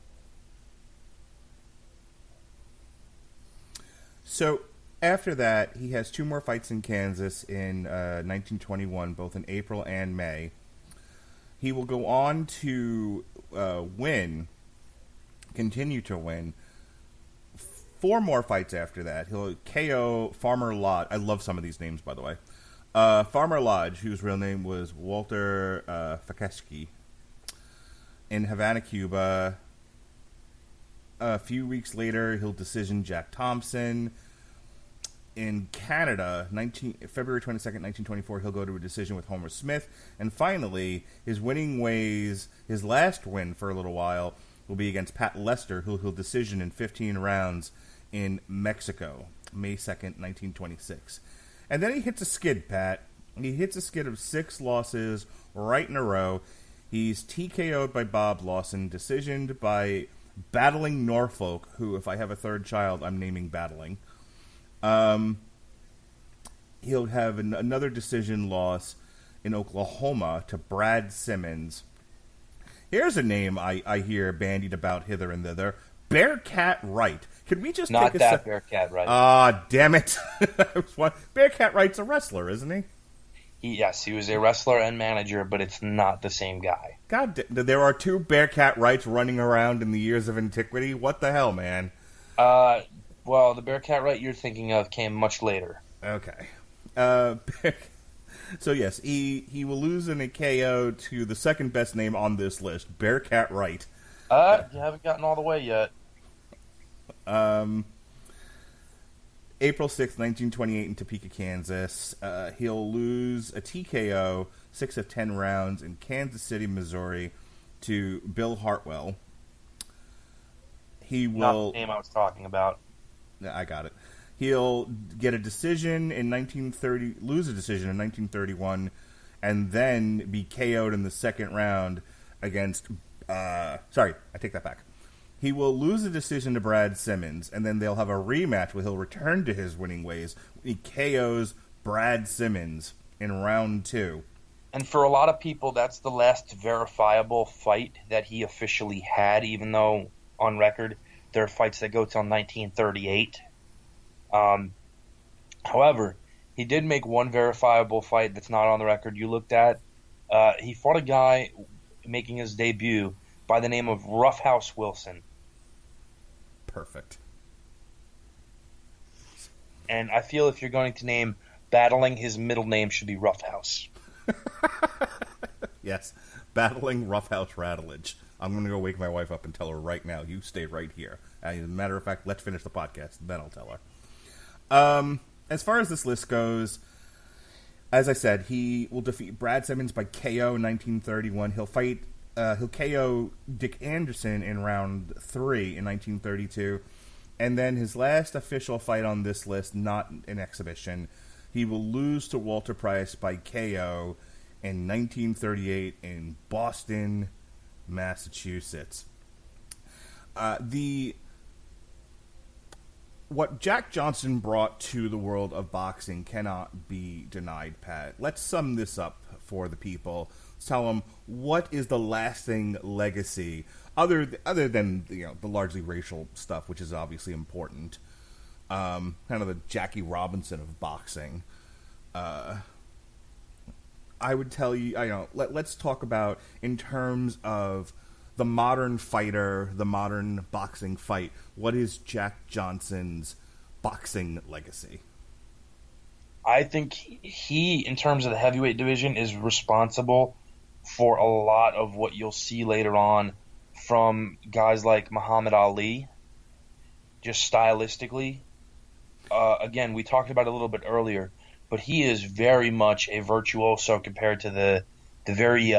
So after that, he has 2 more fights in Kansas in 1921, both in April and May. He will go on to continue to win 4 more fights after that. He'll KO Farmer Lodge. I love some of these names, by the way. Farmer Lodge, whose real name was Walter Fakesky, in Havana, Cuba. A few weeks later, he'll decision Jack Thompson. In Canada, February 22nd, 1924, he'll go to a decision with Homer Smith. And finally, his last win for a little while, will be against Pat Lester, who he'll decision in 15 rounds in Mexico, May 2nd, 1926. And then he hits a skid, Pat. He hits a skid of 6 losses right in a row. He's TKO'd by Bob Lawson, decisioned by Battling Norfolk, who, if I have a third child, I'm naming Battling. He'll have another decision loss in Oklahoma to Brad Simmons. Here's a name I hear bandied about hither and thither. Bearcat Wright. Could we just Not take that Bearcat Wright. Ah, damn it. Bearcat Wright's a wrestler, isn't he? Yes, he was a wrestler and manager, but it's not the same guy. God, there are 2 Bearcat Wrights running around in the years of antiquity? What the hell, man? Well, the Bearcat Wright you're thinking of came much later. Okay. So, yes, he will lose in a KO to the second best name on this list, Bearcat Wright. You haven't gotten all the way yet. April 6th, 1928 in Topeka, Kansas. He'll lose a TKO, 6 of 10 rounds in Kansas City, Missouri, to Bill Hartwell. He will... Not the name I was talking about. I got it. He'll get a decision in 1930, lose a decision in 1931, and then be KO'd in the second round against... sorry, I take that back. He will lose a decision to Brad Simmons, and then they'll have a rematch where he'll return to his winning ways. He KOs Brad Simmons in round 2. And for a lot of people, that's the last verifiable fight that he officially had, even though, on record, there are fights that go till 1938. However, he did make one verifiable fight that's not on the record you looked at. He fought a guy making his debut by the name of Roughhouse Wilson. Perfect. And I feel if you're going to name Battling, his middle name should be Roughhouse. Yes, Battling Roughhouse Radulich. I'm going to go wake my wife up and tell her right now, you stay right here. As a matter of fact, let's finish the podcast, then I'll tell her. As far as this list goes, as I said, he will defeat Brad Simmons by KO in 1931. He'll KO Dick Anderson in round 3 in 1932. And then his last official fight on this list, not an exhibition, he will lose to Walter Price by KO in 1938 in Boston, Massachusetts. What Jack Johnson brought to the world of boxing cannot be denied, Pat. Let's sum this up for the people tell them what is the lasting legacy other than the largely racial stuff, which is obviously important. Kind of the Jackie Robinson of boxing. I would tell you, let's talk about in terms of the modern fighter, the modern boxing fight. What is Jack Johnson's boxing legacy? I think he, in terms of the heavyweight division, is responsible for a lot of what you'll see later on from guys like Muhammad Ali, just stylistically. Again, we talked about it a little bit earlier, but he is very much a virtuoso compared to the very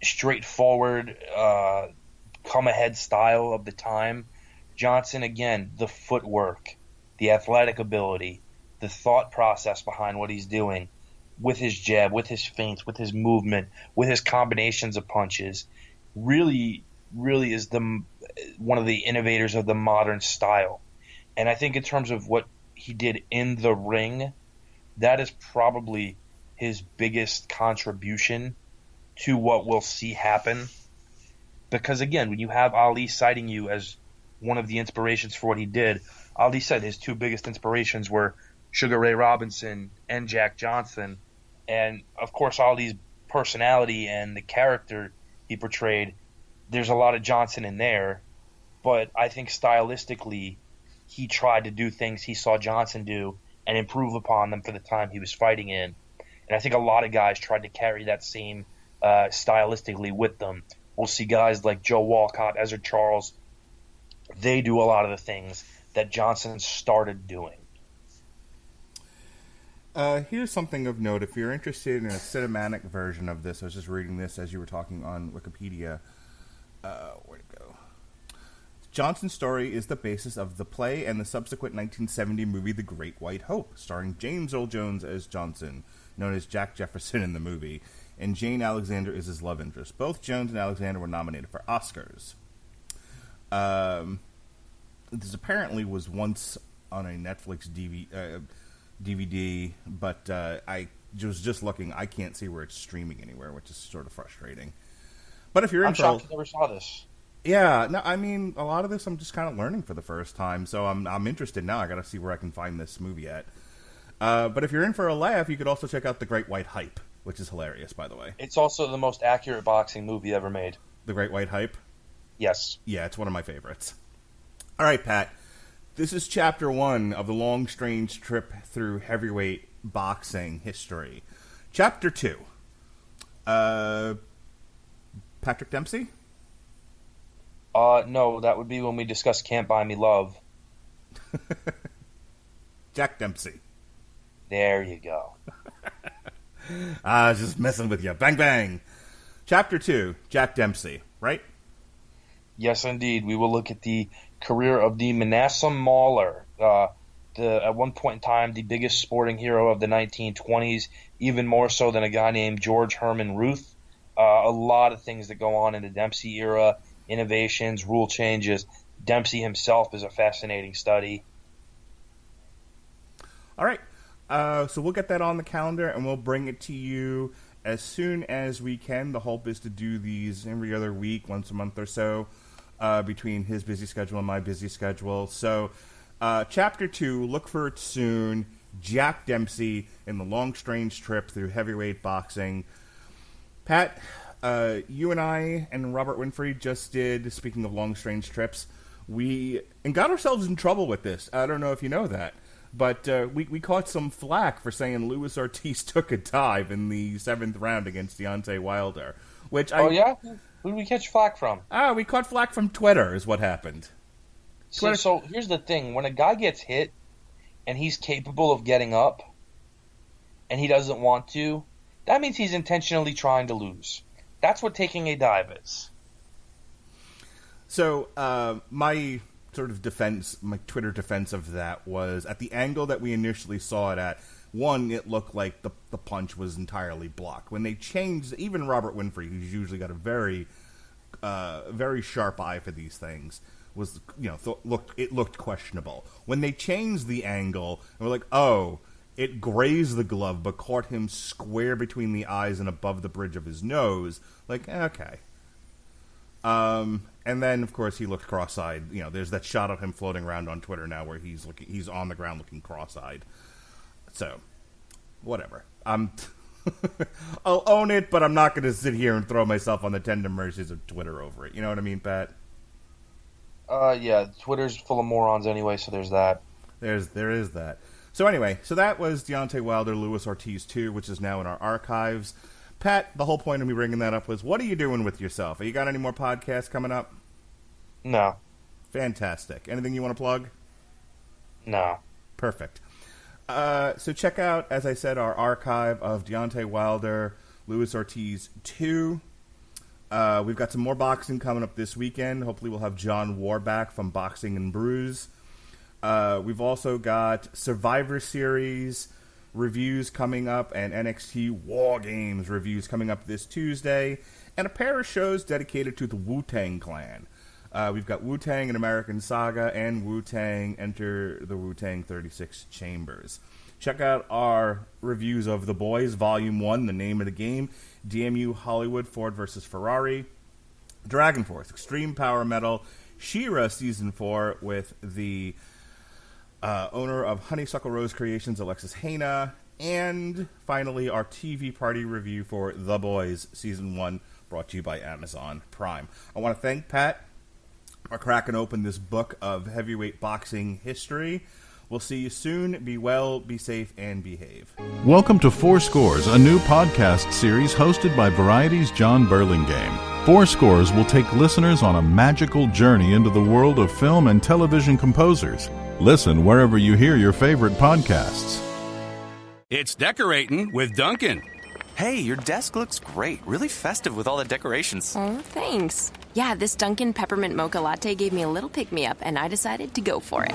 straightforward, come-ahead style of the time. Johnson, again, the footwork, the athletic ability, the thought process behind what he's doing with his jab, with his feints, with his movement, with his combinations of punches, really is one of the innovators of the modern style. And I think in terms of what he did in the ring, that is probably his biggest contribution to what we'll see happen. Because, again, when you have Ali citing you as one of the inspirations for what he did, Ali said his two biggest inspirations were Sugar Ray Robinson and Jack Johnson. And, of course, Ali's personality and the character he portrayed, there's a lot of Johnson in there. But I think stylistically, he tried to do things he saw Johnson do and improve upon them for the time he was fighting in. And I think a lot of guys tried to carry that same stylistically with them. We'll see guys like Joe Walcott, Ezra Charles. They do a lot of the things that Johnson started doing. Here's something of note. If you're interested in a cinematic version of this, I was just reading this as you were talking on Wikipedia. Where'd it go? Johnson's story is the basis of the play and the subsequent 1970 movie The Great White Hope, starring James Earl Jones as Johnson, known as Jack Jefferson in the movie, and Jane Alexander is his love interest. Both Jones and Alexander were nominated for Oscars. This apparently was once on a Netflix DVD, but I was just looking. I can't see where it's streaming anywhere, which is sort of frustrating. But if you're in, I'm shocked you never saw this. Yeah, no, I mean, a lot of this I'm just kind of learning for the first time, so I'm interested now. I got to see where I can find this movie at. But if you're in for a laugh, you could also check out The Great White Hype, which is hilarious, by the way. It's also the most accurate boxing movie ever made. The Great White Hype? Yes. Yeah, it's one of my favorites. All right, Pat. This is Chapter 1 of the long, strange trip through heavyweight boxing history. Chapter 2. Patrick Dempsey? No, that would be when we discuss Can't Buy Me Love. Jack Dempsey. There you go. I was just messing with you. Bang, bang. Chapter 2, Jack Dempsey, right? Yes, indeed. We will look at the career of the Manasseh Mauler, at one point in time, the biggest sporting hero of the 1920s, even more so than a guy named George Herman Ruth. A lot of things that go on in the Dempsey era, innovations, rule changes. Dempsey himself is a fascinating study. All right. So we'll get that on the calendar, and we'll bring it to you as soon as we can. The hope is to do these every other week, once a month or so, between his busy schedule and my busy schedule. So Chapter 2, look for it soon. Jack Dempsey in the long, strange trip through heavyweight boxing. Pat, you and I and Robert Winfrey just did, speaking of long, strange trips, we got ourselves in trouble with this. I don't know if you know that. But we caught some flack for saying Luis Ortiz took a dive in the 7th round against Deontay Wilder. Oh, yeah? Who did we catch flack from? We caught flack from Twitter is what happened. So here's the thing. When a guy gets hit and he's capable of getting up and he doesn't want to, that means he's intentionally trying to lose. That's what taking a dive is. So my sort of defense, my Twitter defense of that was at the angle that we initially saw it at. One, it looked like the punch was entirely blocked. When they changed, even Robert Winfrey, who's usually got a very sharp eye for these things, it looked questionable. When they changed the angle, and we're like, oh, It grazed the glove, but caught him square between the eyes and above the bridge of his nose. Like, okay. And then, of course, he looked cross-eyed. You know, there's that shot of him floating around on Twitter now where he's on the ground looking cross-eyed. So, whatever. I'll own it, but I'm not going to sit here and throw myself on the tender mercies of Twitter over it. You know what I mean, Pat? Yeah, Twitter's full of morons anyway, so there's that. There is that. So anyway, that was Deontay Wilder, Luis Ortiz 2, which is now in our archives. Pat, the whole point of me bringing that up was, what are you doing with yourself? Have you got any more podcasts coming up? No. Fantastic. Anything you want to plug? No. Perfect. So check out, as I said, our archive of Deontay Wilder, Luis Ortiz 2. We've got some more boxing coming up this weekend. Hopefully we'll have John War back from Boxing and Brews. We've also got Survivor Series reviews coming up and NXT War Games reviews coming up this Tuesday, and a pair of shows dedicated to the Wu-Tang Clan. We've got Wu-Tang, an American Saga, and Wu-Tang, Enter the Wu-Tang 36 Chambers. Check out our reviews of The Boys, Volume 1, The Name of the Game, DMU Hollywood, Ford vs. Ferrari, Dragon Force, Extreme Power Metal, She-Ra Season 4 with the owner of Honeysuckle Rose Creations, Alexis Haina, and finally our TV party review for The Boys Season 1, brought to you by Amazon Prime. I want to thank Pat for cracking open this book of heavyweight boxing history. We'll see you soon. Be well, be safe, and behave. Welcome to Four Scores, a new podcast series hosted by Variety's John Burlingame. Four Scores will take listeners on a magical journey into the world of film and television composers. Listen wherever you hear your favorite podcasts. It's decorating with Duncan. Hey, your desk looks great. Really festive with all the decorations. Oh, thanks. Yeah, this Dunkin' Peppermint Mocha Latte gave me a little pick-me-up, and I decided to go for it.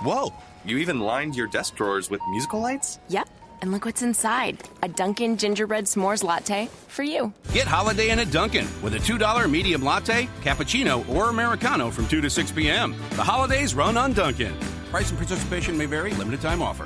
Whoa, you even lined your desk drawers with musical lights? Yep, and look what's inside. A Dunkin' Gingerbread S'mores Latte for you. Get holiday in at Dunkin' with a $2 medium latte, cappuccino, or Americano from 2 to 6 p.m. The holidays run on Dunkin'. Price and participation may vary. Limited time offer.